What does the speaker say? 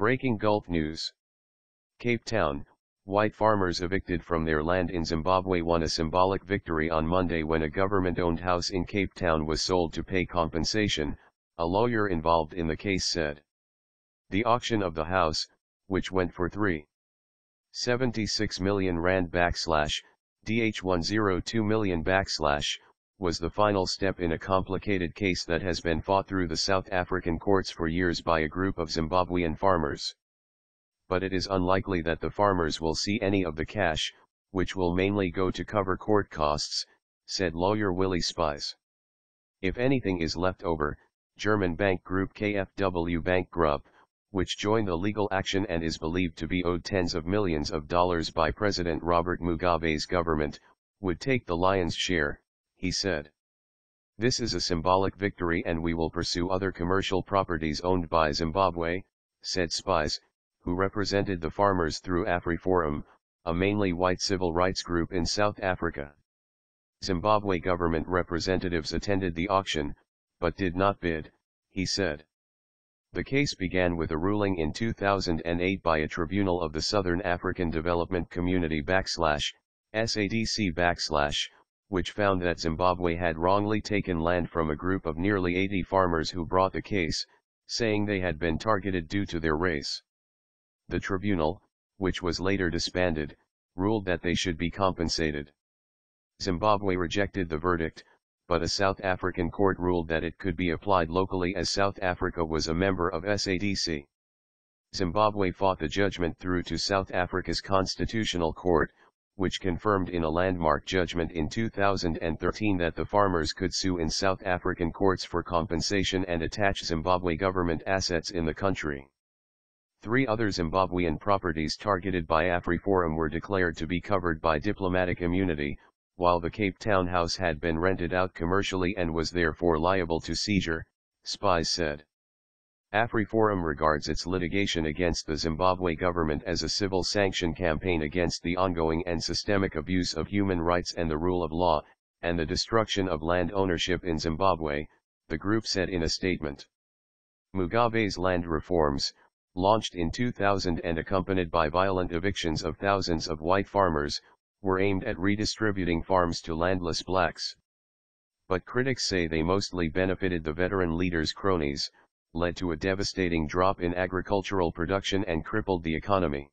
Breaking Gulf News. Cape Town, white farmers evicted from their land in Zimbabwe won a symbolic victory on Monday when a government-owned house in Cape Town was sold to pay compensation, a lawyer involved in the case said. The auction of the house, which went for R3.76 million DH102 million was the final step in a complicated case that has been fought through the South African courts for years by a group of Zimbabwean farmers. But it is unlikely that the farmers will see any of the cash, which will mainly go to cover court costs, said lawyer Willie Spies. If anything is left over, German bank group KfW Bank Group, which joined the legal action and is believed to be owed tens of millions of dollars by President Robert Mugabe's government, would take the lion's share, he said. This is a symbolic victory and we will pursue other commercial properties owned by Zimbabwe, said Spies, who represented the farmers through AfriForum, a mainly white civil rights group in South Africa. Zimbabwe government representatives attended the auction, but did not bid, he said. The case began with a ruling in 2008 by a tribunal of the Southern African Development Community SADC which found that Zimbabwe had wrongly taken land from a group of nearly 80 farmers who brought the case, saying they had been targeted due to their race. The tribunal, which was later disbanded, ruled that they should be compensated. Zimbabwe rejected the verdict, but a South African court ruled that it could be applied locally as South Africa was a member of SADC. Zimbabwe fought the judgment through to South Africa's Constitutional Court, which confirmed in a landmark judgment in 2013 that the farmers could sue in South African courts for compensation and attach Zimbabwe government assets in the country. 3 other Zimbabwean properties targeted by AfriForum were declared to be covered by diplomatic immunity, while the Cape Town house had been rented out commercially and was therefore liable to seizure, Spies said. AfriForum regards its litigation against the Zimbabwe government as a civil sanction campaign against the ongoing and systemic abuse of human rights and the rule of law, and the destruction of land ownership in Zimbabwe, the group said in a statement. Mugabe's land reforms, launched in 2000 and accompanied by violent evictions of thousands of white farmers, were aimed at redistributing farms to landless blacks. But critics say they mostly benefited the veteran leader's cronies, led to a devastating drop in agricultural production and crippled the economy.